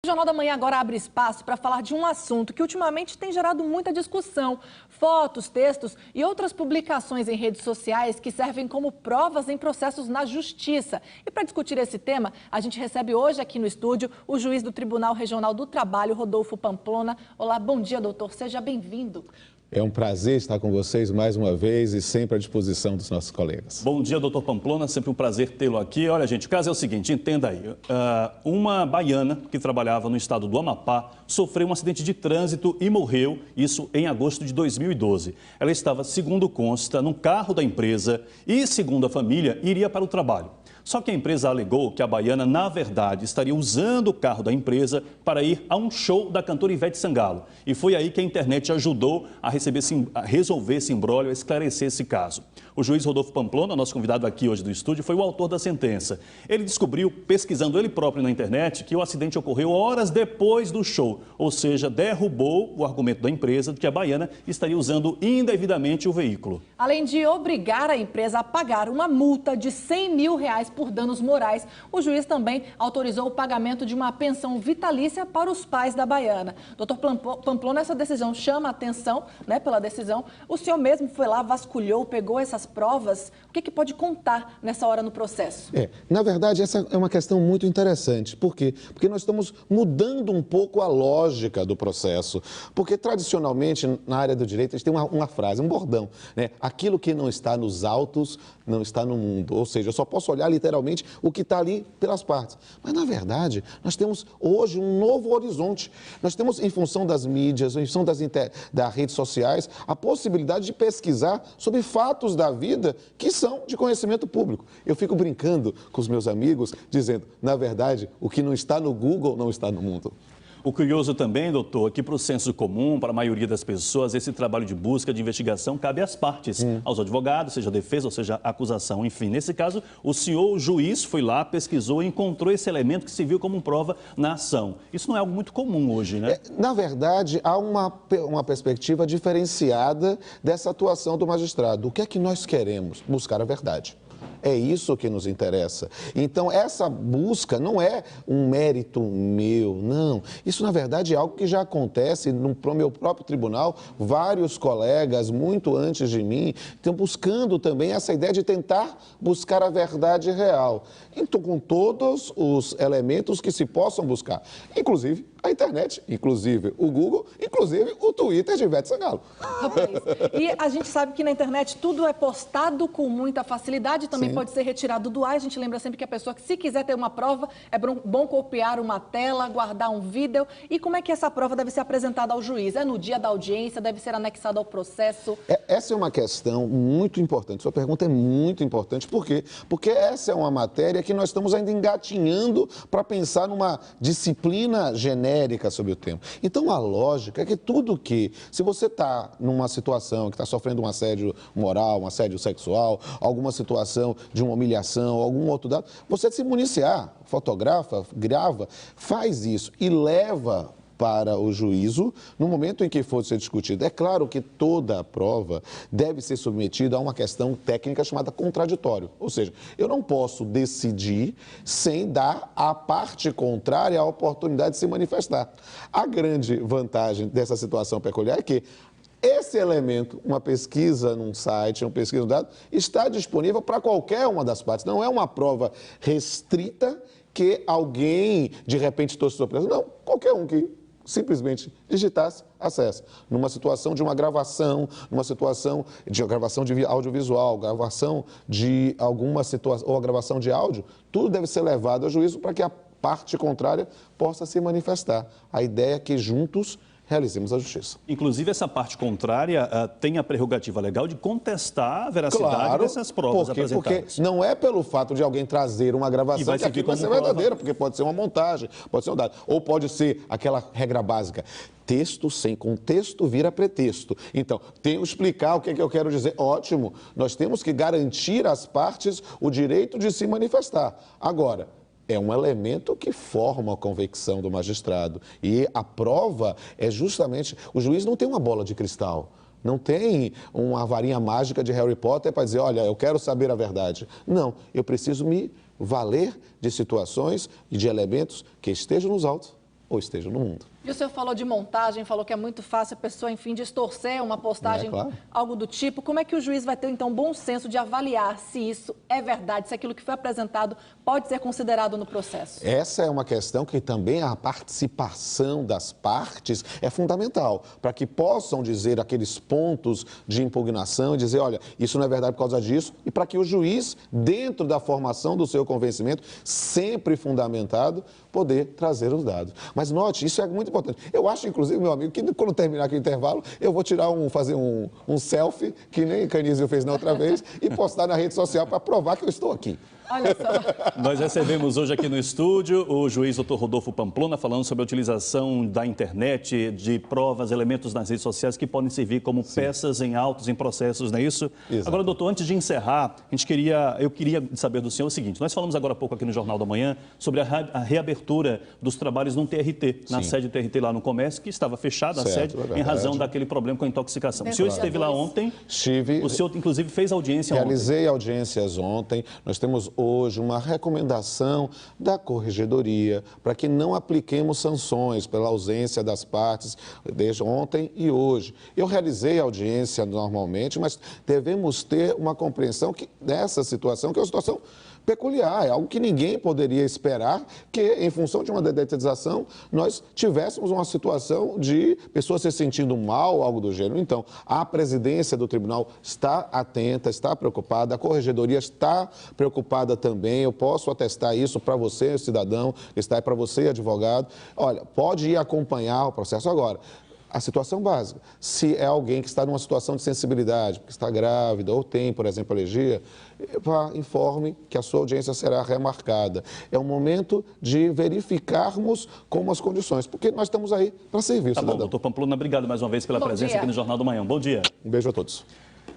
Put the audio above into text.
Jornal da Manhã agora abre espaço para falar de um assunto que ultimamente tem gerado muita discussão. Fotos, textos e outras publicações em redes sociais que servem como provas em processos na Justiça. E para discutir esse tema, a gente recebe hoje aqui no estúdio o juiz do Tribunal Regional do Trabalho, Rodolfo Pamplona. Olá, bom dia, doutor. Seja bem-vindo. É um prazer estar com vocês mais uma vez e sempre à disposição dos nossos colegas. Bom dia, doutor Pamplona, sempre um prazer tê-lo aqui. Olha, gente, o caso é o seguinte, entenda aí. Uma baiana que trabalhava no estado do Amapá sofreu um acidente de trânsito e morreu, isso em agosto de 2012. Ela estava, segundo consta, num carro da empresa e, segundo a família, iria para o trabalho. Só que a empresa alegou que a baiana, na verdade, estaria usando o carro da empresa para ir a um show da cantora Ivete Sangalo. E foi aí que a internet ajudou a resolver esse imbróglio, a esclarecer esse caso. O juiz Rodolfo Pamplona, nosso convidado aqui hoje do estúdio, foi o autor da sentença. Ele descobriu, pesquisando ele próprio na internet, que o acidente ocorreu horas depois do show. Ou seja, derrubou o argumento da empresa de que a baiana estaria usando indevidamente o veículo. Além de obrigar a empresa a pagar uma multa de R$100 mil por danos morais, o juiz também autorizou o pagamento de uma pensão vitalícia para os pais da baiana. Doutor Pamplona, essa decisão chama a atenção, né, pela decisão. O senhor mesmo foi lá, vasculhou, pegou essas provas. O que pode contar nessa hora no processo? Na verdade, essa é uma questão muito interessante. Por quê? Porque nós estamos mudando um pouco a lógica do processo. Porque, tradicionalmente, na área do direito, a gente tem uma frase, um bordão, né? Aquilo que não está nos autos, não está no mundo. Ou seja, eu só posso olhar literalmente o que está ali pelas partes. Mas, na verdade, nós temos hoje um novo horizonte. Nós temos, em função das mídias, em função das redes sociais, a possibilidade de pesquisar sobre fatos da vida que são de conhecimento público. Eu fico brincando com os meus amigos, dizendo, na verdade, o que não está no Google não está no mundo. O curioso também, doutor, é que para o senso comum, para a maioria das pessoas, esse trabalho de busca, de investigação, cabe às partes, aos advogados, seja a defesa ou seja a acusação. Enfim, nesse caso, o senhor, o juiz, foi lá, pesquisou e encontrou esse elemento que se viu como prova na ação. Isso não é algo muito comum hoje, né? Na verdade, há uma perspectiva diferenciada dessa atuação do magistrado. O que é que nós queremos? Buscar a verdade. É isso que nos interessa. Então, essa busca não é um mérito meu, não. Isso, na verdade, é algo que já acontece no meu próprio tribunal. Vários colegas, muito antes de mim, estão buscando também essa ideia de tentar buscar a verdade real. Então, com todos os elementos que se possam buscar, inclusive a internet, inclusive o Google, inclusive o Twitter de Ivete Sangalo. Rapaz, e a gente sabe que na internet tudo é postado com muita facilidade, também pode ser retirado do ar. A gente lembra sempre que a pessoa que, se quiser ter uma prova, é bom copiar uma tela, guardar um vídeo. E como é que essa prova deve ser apresentada ao juiz? É no dia da audiência, deve ser anexada ao processo? Essa é uma questão muito importante. Sua pergunta é muito importante. Por quê? Porque essa é uma matéria que nós estamos ainda engatinhando para pensar numa disciplina genérica sobre o tema. Então, a lógica é que tudo que, se você está numa situação que está sofrendo um assédio moral, um assédio sexual, alguma situação de uma humilhação, algum outro dado, você se municiar, fotografa, grava, faz isso e leva para o juízo no momento em que for ser discutido. É claro que toda a prova deve ser submetida a uma questão técnica chamada contraditório. Ou seja, eu não posso decidir sem dar à parte contrária a oportunidade de se manifestar. A grande vantagem dessa situação peculiar é que esse elemento, uma pesquisa num site, uma pesquisa no dado, está disponível para qualquer uma das partes. Não é uma prova restrita que alguém, de repente, estou surpreso. Não, qualquer um que simplesmente digitasse, acessa. Numa situação de uma gravação, numa situação de gravação de audiovisual, gravação de alguma situação, ou a gravação de áudio, tudo deve ser levado ao juízo para que a parte contrária possa se manifestar. A ideia é que juntos realizemos a justiça. Inclusive, essa parte contrária tem a prerrogativa legal de contestar a veracidade dessas provas apresentadas. Porque não é pelo fato de alguém trazer uma gravação que aquilo vai ser verdadeira, porque pode ser uma montagem, pode ser um dado, ou pode ser aquela regra básica. Texto sem contexto vira pretexto. Então, tenho que explicar o que é que eu quero dizer. Ótimo, nós temos que garantir às partes o direito de se manifestar. Agora, é um elemento que forma a convicção do magistrado. E a prova é justamente... O juiz não tem uma bola de cristal. Não tem uma varinha mágica de Harry Potter para dizer, olha, eu quero saber a verdade. Não, eu preciso me valer de situações e de elementos que estejam nos autos ou estejam no mundo. E o senhor falou de montagem, falou que é muito fácil a pessoa, enfim, distorcer uma postagem, claro. algo do tipo. Como é que o juiz vai ter, então, bom senso de avaliar se isso é verdade, se aquilo que foi apresentado pode ser considerado no processo? Essa é uma questão que também a participação das partes é fundamental, para que possam dizer aqueles pontos de impugnação e dizer, olha, isso não é verdade por causa disso, e para que o juiz, dentro da formação do seu convencimento, sempre fundamentado, poder trazer os dados. Mas note, isso é muito importante. Eu acho, inclusive, meu amigo, que quando terminar aqui o intervalo, eu vou fazer um selfie, que nem Canizio fez na outra vez, e postar na rede social para provar que eu estou aqui. Olha só. Nós recebemos hoje aqui no estúdio o juiz Dr. Rodolfo Pamplona falando sobre a utilização da internet, de provas, elementos nas redes sociais que podem servir como peças em autos, em processos, não é isso? Exato. Agora, doutor, antes de encerrar, eu queria saber do senhor o seguinte, nós falamos agora há pouco aqui no Jornal da Manhã sobre a reabertura dos trabalhos no TRT, na sede do TRT lá no comércio, que estava fechada a sede em razão daquele problema com a intoxicação. O senhor esteve lá ontem, o senhor inclusive fez audiência ontem. Realizei audiências ontem, nós temos hoje uma recomendação da Corregedoria para que não apliquemos sanções pela ausência das partes desde ontem e hoje. Eu realizei audiência normalmente, mas devemos ter uma compreensão que nessa situação, que é uma situação peculiar, é algo que ninguém poderia esperar que, em função de uma dedetização, nós tivéssemos uma situação de pessoas se sentindo mal, algo do gênero. Então, a presidência do tribunal está atenta, está preocupada, a Corregedoria está preocupada também, eu posso atestar isso para você, cidadão, está aí para você, advogado. Olha, pode ir acompanhar o processo agora. A situação básica, se é alguém que está numa situação de sensibilidade, porque está grávida ou tem, por exemplo, alergia, informe que a sua audiência será remarcada. É um momento de verificarmos como as condições, porque nós estamos aí para servir o cidadão. Tá bom, doutor Pamplona, obrigado mais uma vez pela presença aqui no Jornal da Manhã. Bom dia. Um beijo a todos.